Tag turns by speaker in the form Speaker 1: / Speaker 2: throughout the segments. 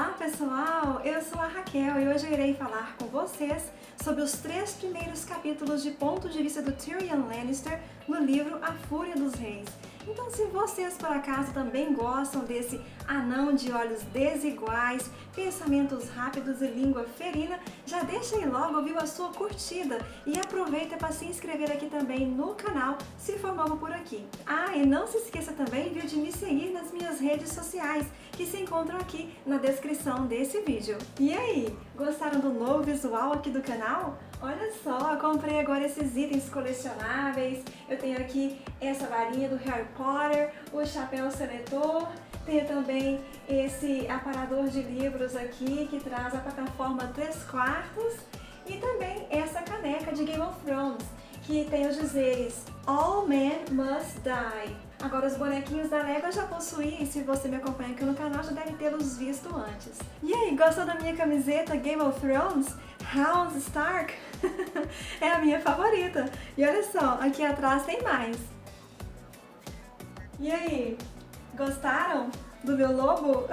Speaker 1: Olá pessoal, eu sou a Raquel e hoje eu irei falar com vocês sobre os 3 primeiros capítulos de ponto de vista do Tyrion Lannister no livro A Fúria dos Reis. Então, se vocês por acaso também gostam desse anão de olhos desiguais, pensamentos rápidos e língua ferina, já deixa aí logo, viu, a sua curtida e aproveita para se inscrever aqui também no canal, se for novo por aqui. Ah, e não se esqueça também, viu, de me seguir nas minhas redes sociais, que se encontram aqui na descrição desse vídeo. E aí, gostaram do novo visual aqui do canal? Olha só, eu comprei agora esses itens colecionáveis, eu tenho aqui essa varinha do Harry Potter, o chapéu seletor, tenho também esse aparador de livros aqui que traz a plataforma 3/4 e também essa caneca de Game of Thrones, que tem os dizeres All Men Must Die. Agora os bonequinhos da Lego eu já possuí e se você me acompanha aqui no canal já deve tê-los visto antes. E aí, gostou da minha camiseta Game of Thrones? House Stark? É a minha favorita. E olha só, aqui atrás tem mais. E aí, gostaram do meu logo?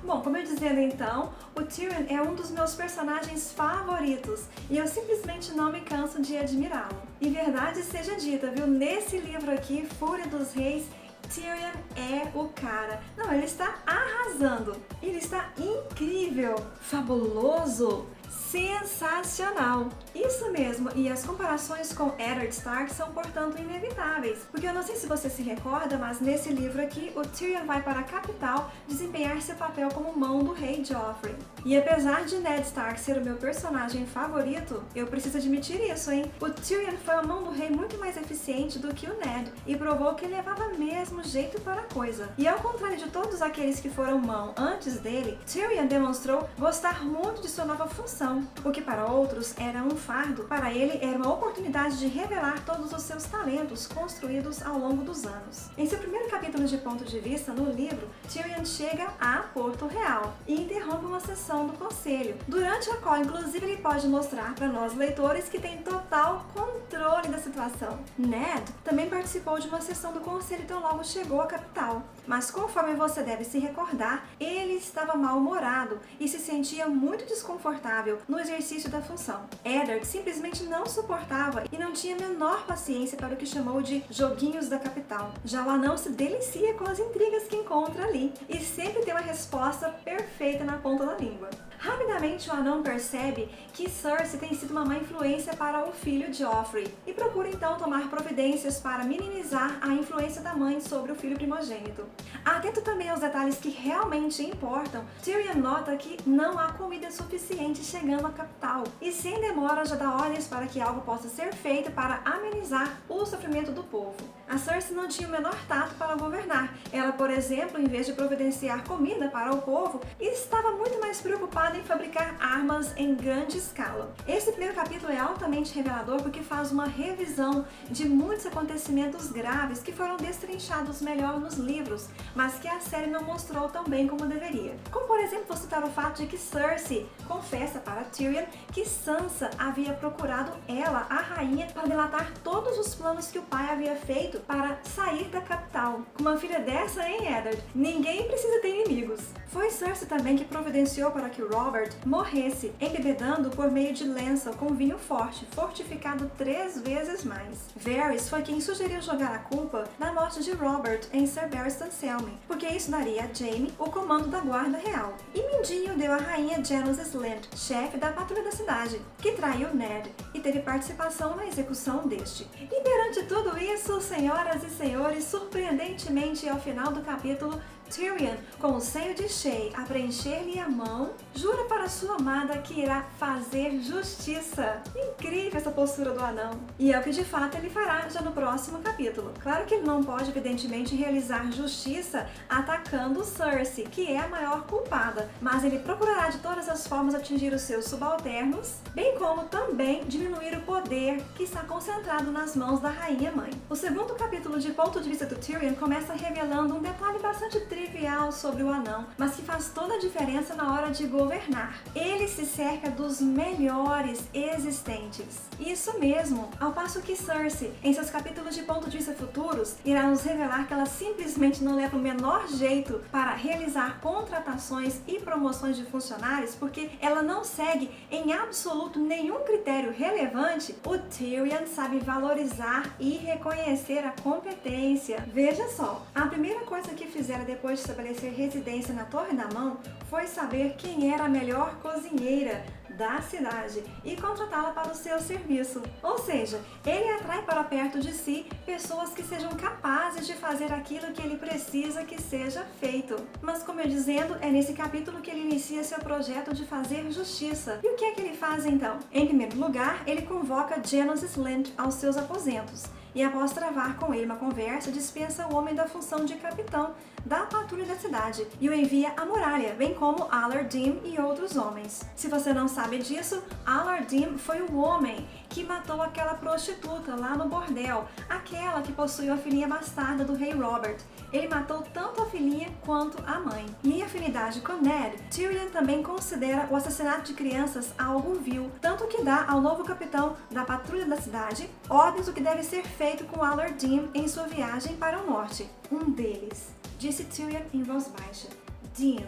Speaker 1: Bom, como eu dizendo então, o Tyrion é um dos meus personagens favoritos e eu simplesmente não me canso de admirá-lo. E verdade seja dita, viu? Nesse livro aqui, Fúria dos Reis, Tyrion é o cara. Não, ele está arrasando. Ele está incrível, fabuloso, sensacional! Isso mesmo, e as comparações com Eddard Stark são, portanto, inevitáveis. Porque eu não sei se você se recorda, mas nesse livro aqui, o Tyrion vai para a capital desempenhar seu papel como mão do rei Joffrey. E apesar de Ned Stark ser o meu personagem favorito, eu preciso admitir isso, hein? O Tyrion foi a mão do rei muito mais eficiente do que o Ned, e provou que levava mesmo jeito para a coisa. E ao contrário de todos aqueles que foram mão antes dele, Tyrion demonstrou gostar muito de sua nova função. O que para outros era um fardo, para ele era uma oportunidade de revelar todos os seus talentos construídos ao longo dos anos. Em seu primeiro capítulo de ponto de vista no livro, Tyrion chega a Porto Real e interrompe uma sessão do conselho, durante a qual inclusive ele pode mostrar para nós leitores que tem total controle da situação. Ned também participou de uma sessão do conselho tão logo chegou à capital, mas conforme você deve se recordar, ele estava mal-humorado e se sentia muito desconfortável no exercício da função. Eddard simplesmente não suportava e não tinha a menor paciência para o que chamou de joguinhos da capital. Já o anão se delicia com as intrigas que encontra ali e sempre tem uma resposta perfeita na ponta da língua. Rapidamente o anão percebe que Cersei tem sido uma má influência para o filho Joffrey e procura então tomar providências para minimizar a influência da mãe sobre o filho primogênito. Atento também aos detalhes que realmente importam, Tyrion nota que não há comida suficiente chegando à capital e sem demora já dá ordens para que algo possa ser feito para amenizar o sofrimento do povo. A Cersei não tinha o menor tato para governar. Ela, por exemplo, em vez de providenciar comida para o povo, estava muito mais preocupada em fabricar armas em grande escala. Esse primeiro capítulo é altamente revelador porque faz uma revisão de muitos acontecimentos graves que foram destrinchados melhor nos livros, mas que a série não mostrou tão bem como deveria. Como, por exemplo, vou citar o fato de que Cersei confessa para Tyrion que Sansa havia procurado ela, a rainha, para delatar todos os planos que o pai havia feito para sair da capital. Com uma filha dessa, hein, Eddard? Ninguém precisa ter inimigos. Foi Cersei também que providenciou para que Robert morresse, embebedando por meio de Lancel com vinho forte, fortificado 3 vezes mais. Varys foi quem sugeriu jogar a culpa na morte de Robert em Ser Barristan Selmy, porque isso daria a Jaime o comando da guarda real. E Mindinho deu a rainha Janos Slynt, chefe da patrulha da cidade, que traiu Ned e teve participação na execução deste. E perante tudo isso, senhoras e senhores, surpreendentemente ao final do capítulo, Tyrion, com o seio de Shae a preencher-lhe a mão, jura para sua amada que irá fazer justiça. Incrível essa postura do anão. E é o que de fato ele fará já no próximo capítulo. Claro que ele não pode, evidentemente, realizar justiça atacando Cersei, que é a maior culpada, mas ele procurará de todas as formas atingir os seus subalternos, bem como também diminuir o poder que está concentrado nas mãos da rainha mãe. O segundo capítulo de ponto de vista do Tyrion começa revelando um detalhe bastante triste trivial sobre o anão, mas que faz toda a diferença na hora de governar. Ele se cerca dos melhores existentes. Isso mesmo, ao passo que Cersei, em seus capítulos de ponto de vista futuros, irá nos revelar que ela simplesmente não leva o menor jeito para realizar contratações e promoções de funcionários, porque ela não segue em absoluto nenhum critério relevante, o Tyrion sabe valorizar e reconhecer a competência. Veja só, a primeira coisa que fizeram depois de estabelecer residência na Torre da Mão foi saber quem era a melhor cozinheira da cidade e contratá-la para o seu serviço. Ou seja, ele atrai para perto de si pessoas que sejam capazes de fazer aquilo que ele precisa que seja feito. Mas, como eu dizendo, é nesse capítulo que ele inicia seu projeto de fazer justiça. E o que é que ele faz então? Em primeiro lugar, ele convoca Janos Slynt aos seus aposentos e, após travar com ele uma conversa, dispensa o homem da função de capitão da patrulha da cidade e o envia à muralha, bem como Allar Dim e outros homens. Se você não sabe disso, Allar Dim foi o homem que matou aquela prostituta lá no bordel, aquela que possuía a filhinha bastarda do rei Robert. Ele matou tanto a filhinha quanto a mãe. E em afinidade com Ned, Tyrion também considera o assassinato de crianças algo vil, tanto que dá ao novo capitão da patrulha da cidade ordens do que deve ser feito com Allar Dim em sua viagem para o norte. Um deles, disse Tyrion em voz baixa, Dim,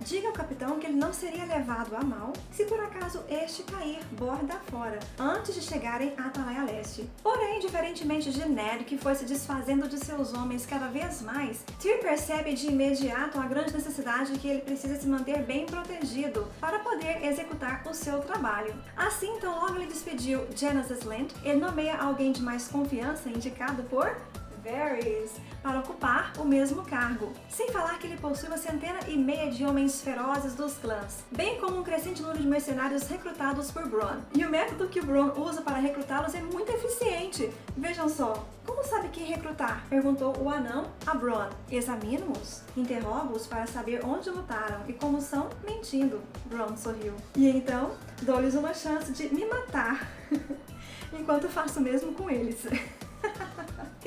Speaker 1: diga ao capitão que ele não seria levado a mal se por acaso este cair borda fora, antes de chegarem a Atalaia Leste. Porém, diferentemente de Ned, que foi se desfazendo de seus homens cada vez mais, Tyrion percebe de imediato a grande necessidade que ele precisa se manter bem protegido para poder executar o seu trabalho. Assim, então, logo ele despediu Janos Slynt, ele nomeia alguém de mais confiança, indicado por Varys, para ocupar o mesmo cargo. Sem falar que ele possui uma centena e meia de homens ferozes dos clãs, bem como um crescente número de mercenários recrutados por Bronn. E o método que o Bronn usa para recrutá-los é muito eficiente. Vejam só. Como sabe quem recrutar? Perguntou o anão a Bronn. Examino-os, interrogo-os para saber onde lutaram e como são, mentindo. Bronn sorriu. E então, dou-lhes uma chance de me matar, enquanto faço o mesmo com eles.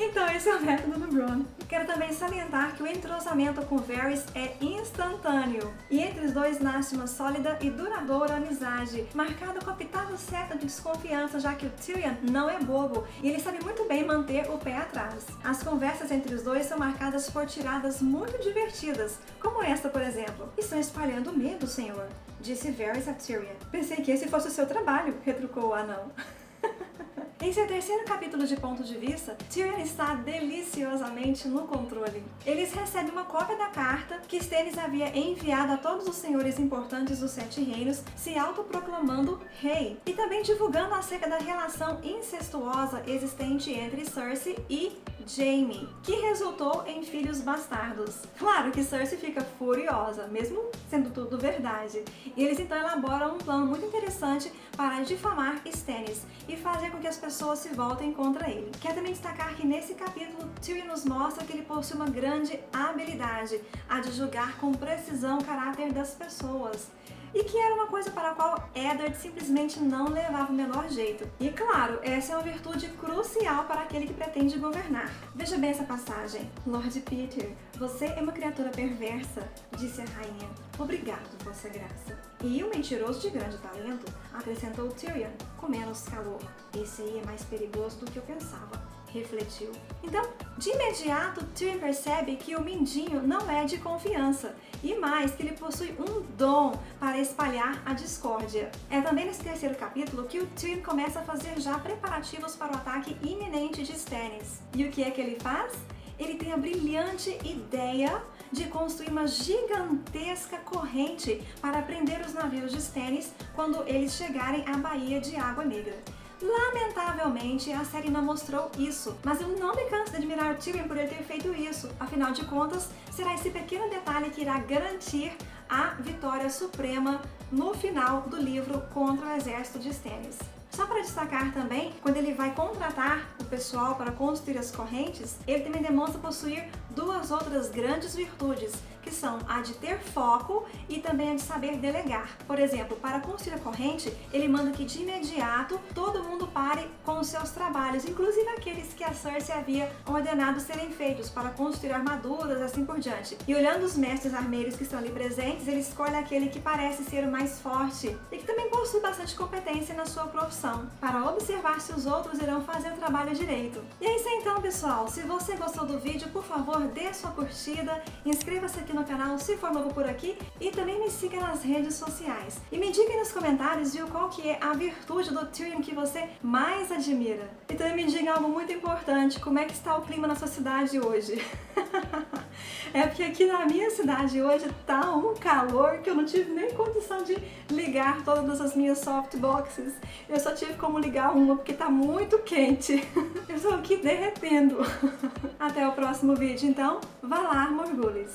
Speaker 1: Então esse é o método do Bronn. Quero também salientar que o entrosamento com Varys é instantâneo e entre os dois nasce uma sólida e duradoura amizade, marcada com a pitada certa de desconfiança, já que o Tyrion não é bobo e ele sabe muito bem manter o pé atrás. As conversas entre os dois são marcadas por tiradas muito divertidas, como esta, por exemplo. Estão espalhando medo, senhor, disse Varys a Tyrion. Pensei que esse fosse o seu trabalho, retrucou o anão. Em seu terceiro capítulo de Ponto de Vista, Tyrion está deliciosamente no controle. Eles recebem uma cópia da carta que Stannis havia enviado a todos os senhores importantes dos Sete Reinos, se autoproclamando rei, e também divulgando acerca da relação incestuosa existente entre Cersei e Jaime, que resultou em filhos bastardos. Claro que Cersei fica furiosa, mesmo sendo tudo verdade, e eles então elaboram um plano muito interessante para difamar Stannis e fazer com que as pessoas se voltem contra ele. Quero também destacar que nesse capítulo Tyrion nos mostra que ele possui uma grande habilidade, a de julgar com precisão o caráter das pessoas, e que era uma coisa para a qual Eddard simplesmente não levava o menor jeito. E claro, essa é uma virtude crucial para aquele que pretende governar. Veja bem essa passagem. Lord Petyr, você é uma criatura perversa, disse a rainha. Obrigado, vossa graça. E um mentiroso de grande talento, acrescentou Tyrion, com menos calor. Esse aí é mais perigoso do que eu pensava, refletiu. Então, de imediato, Tyrion percebe que o Mindinho não é de confiança, e mais, que ele possui um dom para espalhar a discórdia. É também nesse terceiro capítulo que o Tyrion começa a fazer já preparativos para o ataque iminente de Stannis. E o que é que ele faz? Ele tem a brilhante ideia de construir uma gigantesca corrente para prender os navios de Stannis quando eles chegarem à Baía de Água Negra. Lamentavelmente, a série não mostrou isso, mas eu não me canso de admirar o Tyrion por ele ter feito isso. Afinal de contas, será esse pequeno detalhe que irá garantir a vitória suprema no final do livro contra o exército de Stannis. Só para destacar também, quando ele vai contratar o pessoal para construir as correntes, ele também demonstra possuir duas outras grandes virtudes, que são a de ter foco e também a de saber delegar. Por exemplo, para construir a corrente, ele manda que de imediato todo mundo pare com os seus trabalhos, inclusive aqueles que a Cersei havia ordenado serem feitos para construir armaduras, assim por diante. E olhando os mestres armeiros que estão ali presentes, ele escolhe aquele que parece ser o mais forte e que também possui bastante competência na sua profissão, para observar se os outros irão fazer o trabalho direito. E é isso então, pessoal. Se você gostou do vídeo, por favor, dê sua curtida, inscreva-se aqui no canal se for novo por aqui e também me siga nas redes sociais. E me diga aí nos comentários, viu, qual que é a virtude do Tyrion que você mais admira. E também me diga algo muito importante, como é que está o clima na sua cidade hoje? É porque aqui na minha cidade hoje tá um calor que eu não tive nem condição de ligar todas as minhas softboxes. Eu só tive como ligar uma porque tá muito quente. Eu estou aqui derretendo. Até o próximo vídeo, então. Vá lá, Morgulhos!